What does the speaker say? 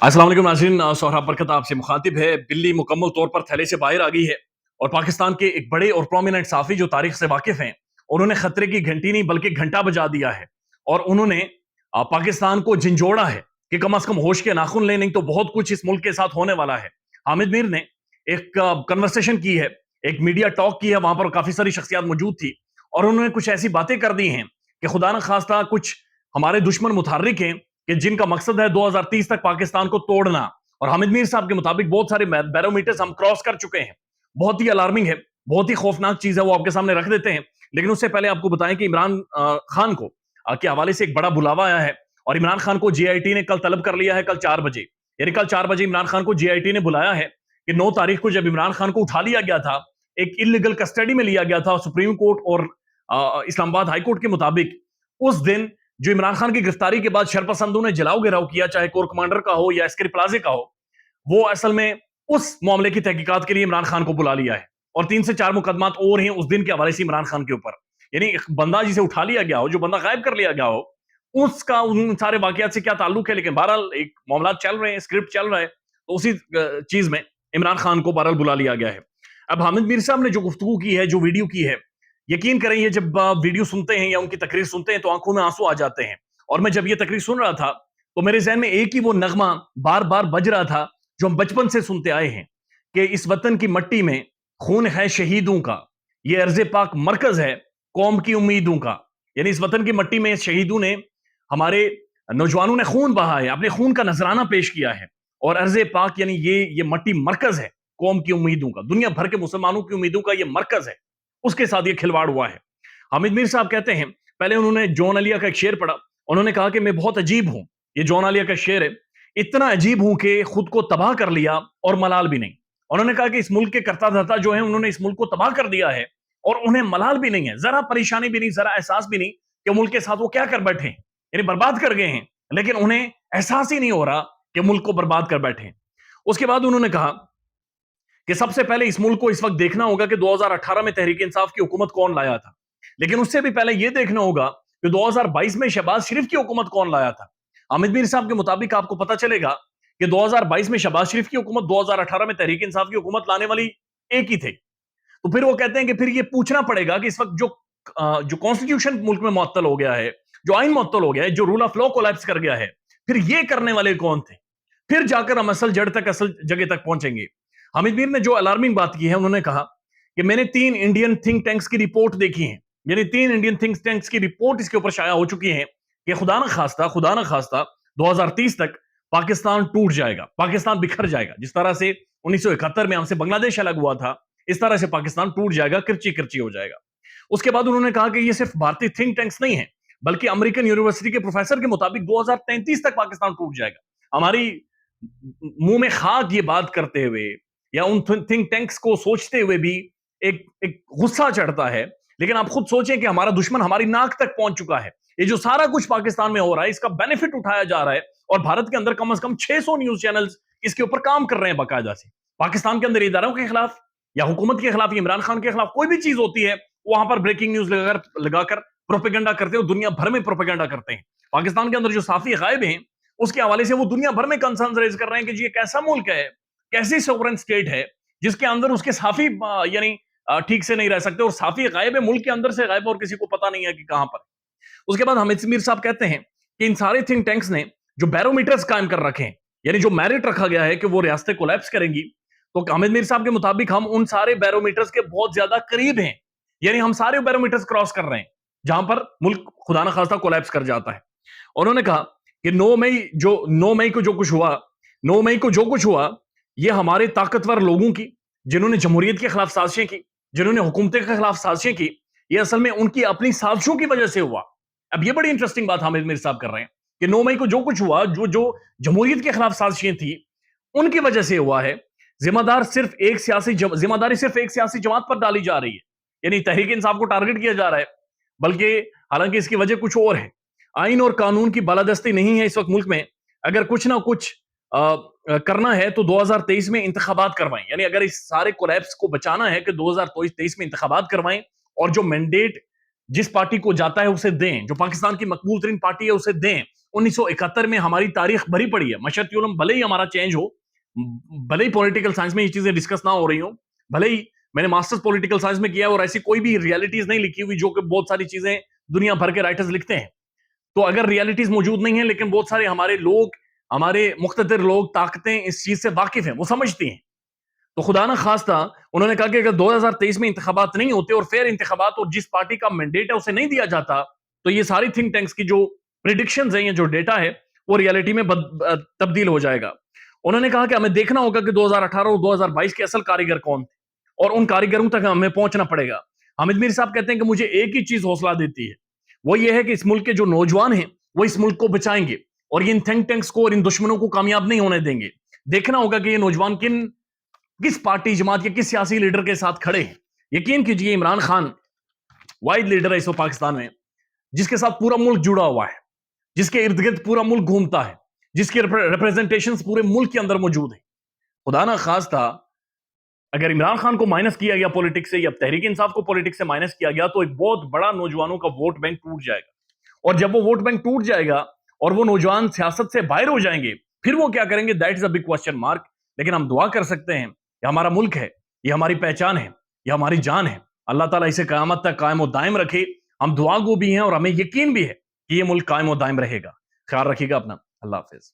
अस्सलाम वालेकुम नाज़रीन, सोहराब बरकत आपसे मुखातिब है। बिल्ली मुकम्मल तौर पर थैले से बाहर आ गई है और पाकिस्तान के एक बड़े और प्रोमिनेंट सहाफ़ी जो तारीख से वाकिफ़ हैं, उन्होंने खतरे की घंटी नहीं बल्कि घंटा बजा दिया है और उन्होंने पाकिस्तान को झंझोड़ा है कि कम से कम होश के नाखून लें, नहीं तो बहुत कुछ इस मुल्क के साथ होने वाला है। हामिद मीर ने एक कन्वर्सेशन की है, एक मीडिया टॉक की है, वहां पर काफ़ी सारी शख्सियात मौजूद थी और उन्होंने कुछ ऐसी बातें कर दी हैं कि खुदा न खास्ता कुछ हमारे दुश्मन मुतहर्रिक हैं कि जिनका मकसद है 2030 तक पाकिस्तान को तोड़ना। और हामिद मीर साहब के मुताबिक बहुत सारे बैरोमीटर्स हम क्रॉस कर चुके हैं। बहुत ही अलार्मिंग है, बहुत ही खौफनाक चीज है, वो आपके सामने रख देते हैं। लेकिन उससे पहले आपको बताएं कि इमरान खान को के हवाले से एक बड़ा बुलावा आया है और इमरान खान को जीआईटी ने कल तलब कर लिया है, कल 4 बजे, यानी कल 4 बजे इमरान खान को जीआईटी ने बुलाया है कि 9 तारीख को जब इमरान खान को उठा लिया गया था, एक इलीगल कस्टडी में लिया गया था सुप्रीम कोर्ट और इस्लामाबाद हाई कोर्ट के मुताबिक, उस दिन जो इमरान खान की गिरफ्तारी के बाद शरपसंदों ने जलाओ गिराव किया, चाहे कोर कमांडर का हो या एस्करी प्लाजे का हो, वो असल में उस मामले की तहकीकात के लिए इमरान खान को बुला लिया है और 3 से 4 मुकदमात और हैं उस दिन के हवाले से इमरान खान के ऊपर। यानी एक बंदा जिसे उठा लिया गया हो, जो बंदा गायब कर लिया गया हो, उसका उन सारे वाकयात से क्या ताल्लुक है। लेकिन बहरहाल एक मामला चल रहे हैं, स्क्रिप्ट चल रहा है, तो उसी चीज में इमरान खान को बहरहाल बुला लिया गया है। अब हामिद मीर साहब ने जो गुफ्तगू की है, जो वीडियो की है, यकीन करें ये जब वीडियो सुनते हैं या उनकी तकरीर सुनते हैं तो आंखों में आंसू आ जाते हैं। और मैं जब ये तकरीर सुन रहा था तो मेरे जहन में एक ही वो नगमा बार बार बज रहा था जो हम बचपन से सुनते आए हैं कि इस वतन की मट्टी में खून है शहीदों का, ये अर्ज़े पाक मरकज है कौम की उम्मीदों का। यानी इस वतन की मट्टी में शहीदों ने, हमारे नौजवानों ने खून बहा है, अपने खून का नजराना पेश किया है और अर्ज़े पाक यानी ये मट्टी मरकज है कौम की उम्मीदों का, दुनिया भर के मुसलमानों की उम्मीदों का ये मरकज है। उसके साथ ये खिलवाड़ हुआ है। हामिद मीर साहब कहते हैं, पहले उन्होंने जॉन अलिया का एक शेर पढ़ा, उन्होंने कहा कि मैं बहुत अजीब हूं। ये जॉन अलिया का शेर है, इतना अजीब हूं कि खुद को तबाह कर लिया और मलाल भी नहीं। उन्होंने कहा कि इस मुल्क के करता धर्ता जो है, उन्होंने इस मुल्क को तबाह कर दिया है और उन्हें मलाल भी नहीं है, जरा परेशानी भी नहीं, जरा एहसास भी नहीं कि मुल्क के साथ वो क्या कर बैठे हैं, यानी बर्बाद कर गए हैं, लेकिन उन्हें एहसास ही नहीं हो रहा कि मुल्क को बर्बाद कर बैठे हैं। उसके बाद उन्होंने कहा कि सबसे पहले इस मुल्क को इस वक्त देखना होगा कि 2018 में तहरीक इंसाफ की हुकूमत कौन लाया था, लेकिन उससे भी पहले यह देखना होगा कि 2022 में शहबाज शरीफ की हुकूमत कौन लाया था। हामिद मीर साहब के मुताबिक आपको पता चलेगा कि 2022 में शहबाज शरीफ की हुकूमत, 2018 में तहरीक इंसाफ की हुकूमत लाने वाली एक ही थे। तो फिर वो कहते हैं कि फिर ये पूछना पड़ेगा कि इस वक्त जो कॉन्स्टिट्यूशन मुल्क में मुअत्तल हो गया है, जो आइन मुअत्तल हो गया है, जो रूल ऑफ लॉ कोलैप्स कर गया है, फिर ये करने वाले कौन थे। फिर जाकर हम असल जड़ तक, असल जगह तक पहुंचेंगे। हामिद मीर ने जो अलार्मिंग बात की है, उन्होंने कहा कि मैंने 3 इंडियन थिंक टैंक्स की रिपोर्ट देखी है, यानी 3 इंडियन थिंक टैंक्स की रिपोर्ट इसके ऊपर शाया हो चुकी है कि खुदा ना खास्ता 2030 तक पाकिस्तान टूट जाएगा, पाकिस्तान बिखर जाएगा। जिस तरह से 1971 में हमसे बांग्लादेश अलग हुआ था, इस तरह से पाकिस्तान टूट जाएगा, किरची किरची हो जाएगा। उसके बाद उन्होंने कहा कि ये सिर्फ भारतीय थिंक टैंक्स नहीं है, बल्कि अमेरिकन यूनिवर्सिटी के प्रोफेसर के मुताबिक 2033 तक पाकिस्तान टूट जाएगा। हमारी मुंह में खाक ये बात करते हुए या उन थिंक टैंक्स को सोचते हुए भी एक गुस्सा चढ़ता है। लेकिन आप खुद सोचें कि हमारा दुश्मन हमारी नाक तक पहुंच चुका है। ये जो सारा कुछ पाकिस्तान में हो रहा है, इसका बेनिफिट उठाया जा रहा है और भारत के अंदर कम से कम 600 न्यूज चैनल्स इसके ऊपर काम कर रहे हैं बाकायदा से। पाकिस्तान के अंदर इदारों के खिलाफ या हुकूमत के खिलाफ, इमरान खान के खिलाफ कोई भी चीज होती है, वहां पर ब्रेकिंग न्यूज लगाकर प्रोपेगेंडा करते हैं, दुनिया भर में प्रोपेगेंडा करते हैं। पाकिस्तान के अंदर जो साफी गायब हैं, उसके हवाले से वो दुनिया भर में कंसर्न रेज कर रहे हैं कि जी ये कैसा मुल्क है, कैसी सोवरेन स्टेट है जिसके अंदर उसके साफी यानी ठीक से नहीं रह सकते, और साफी गायब है, मुल्क के अंदर से गायब, और किसी को पता नहीं है कि कहां पर। उसके बाद हामिद मीर साहब कहते हैं कि इन सारे थिंक टैंक्स ने जो बैरोमीटर्स कायम कर रखे हैं, यानी जो मेरिट रखा गया है कि वो रियासतें कोलैप्स करेंगी, तो हामिद मीर साहब के मुताबिक हम उन सारे बैरोमीटर्स के बहुत ज्यादा करीब हैं, यानी हम सारे बैरोमीटर्स क्रॉस कर रहे हैं जहां पर मुल्क खुदा ना खास्ता कोलैप्स कर जाता है। उन्होंने कहा कि 9 मई को जो कुछ हुआ, 9 मई को जो कुछ हुआ, ये हमारे ताकतवर लोगों की, जिन्होंने जमहूरियत के खिलाफ साजिशें की, जिन्होंने हुकूमत के खिलाफ साजिशें की, ये असल में उनकी अपनी साजिशों की वजह से हुआ। अब ये बड़ी इंटरेस्टिंग बात हामिद मीर साहब कर रहे हैं कि 9 मई को जो कुछ हुआ, जो जो जमहूरियत के खिलाफ साजिशें थी, उनकी वजह से हुआ है। जिम्मेदारी सिर्फ एक सियासी जमात पर डाली जा रही है, यानी तहरीक इंसाफ को टारगेट किया जा रहा है, बल्कि हालांकि इसकी वजह कुछ और है। आइन और कानून की बालादस्ती नहीं है इस वक्त मुल्क में। अगर कुछ ना कुछ करना है तो 2023 में इंतखाबात करवाएं, यानी अगर इस सारे कोलैप्स को बचाना है कि 2023 में इंतखाबात करवाएं, और जो मैंडेट जिस पार्टी को जाता है उसे दें, जो पाकिस्तान की मकबूल तरीन पार्टी है उसे दें। 1971 में हमारी तारीख भरी पड़ी है, मशरत भले ही हमारा चेंज हो, भले ही पॉलिटिकल साइंस में ये चीजें डिस्कस ना हो रही हो, भले ही मैंने मास्टर्स पॉलिटिकल साइंस में किया है और ऐसी कोई भी रियलिटीज नहीं लिखी हुई जो कि बहुत सारी चीजें दुनिया भर के राइटर्स लिखते हैं। तो अगर रियलिटीज मौजूद नहीं है लेकिन बहुत सारे हमारे लोग, हमारे मुख्तदिर लोग, ताकतें इस चीज से वाकिफ हैं, वो समझती हैं, तो खुदा ना खास्ता उन्होंने कहा कि अगर 2023 में इंतखाबात नहीं होते और फेयर इंतखाबात और जिस पार्टी का मैंडेट है उसे नहीं दिया जाता, तो ये सारी थिंक टैंक्स की जो प्रिडिक्शंस हैं, ये जो डेटा है, वो रियलिटी में तब्दील हो जाएगा। उन्होंने कहा कि हमें देखना होगा कि 2018 और 2022 के असल कारीगर कौन थे और उन कारीगरों तक हमें पहुंचना पड़ेगा। हामिद मीर साहब कहते हैं कि मुझे एक ही चीज हौसला देती है, वो ये है कि इस मुल्क के जो नौजवान हैं वो इस मुल्क को बचाएंगे और इन थिंक टैंक्स को और इन दुश्मनों को कामयाब नहीं होने देंगे। देखना होगा कि ये नौजवान किस पार्टी जमात के किस सियासी लीडर के साथ खड़े हैं। यकीन कीजिए इमरान खान वाहिद लीडर है इस वक्त पाकिस्तान में जिसके साथ पूरा मुल्क जुड़ा हुआ है, जिसके इर्द गिर्द पूरा मुल्क घूमता है, जिसके रिप्रेजेंटेशन पूरे मुल्क के अंदर मौजूद है। खुदा ना खास्ता अगर इमरान खान को माइनस किया गया पॉलिटिक्स से या तहरीक इंसाफ को पॉलिटिक्स से माइनस किया गया तो एक बहुत बड़ा नौजवानों का वोट बैंक टूट जाएगा और जब वो वोट बैंक टूट जाएगा और वो नौजवान सियासत से बाहर हो जाएंगे, फिर वो क्या करेंगे, that is a big question mark. लेकिन हम दुआ कर सकते हैं, ये हमारा मुल्क है, ये हमारी पहचान है, ये हमारी जान है, अल्लाह ताला इसे क़यामत तक कायम और दायम रखे। हम दुआ गो भी हैं और हमें यकीन भी है कि ये मुल्क कायम और दायम रहेगा। ख्याल रखिएगा अपना। अल्लाह हाफिज।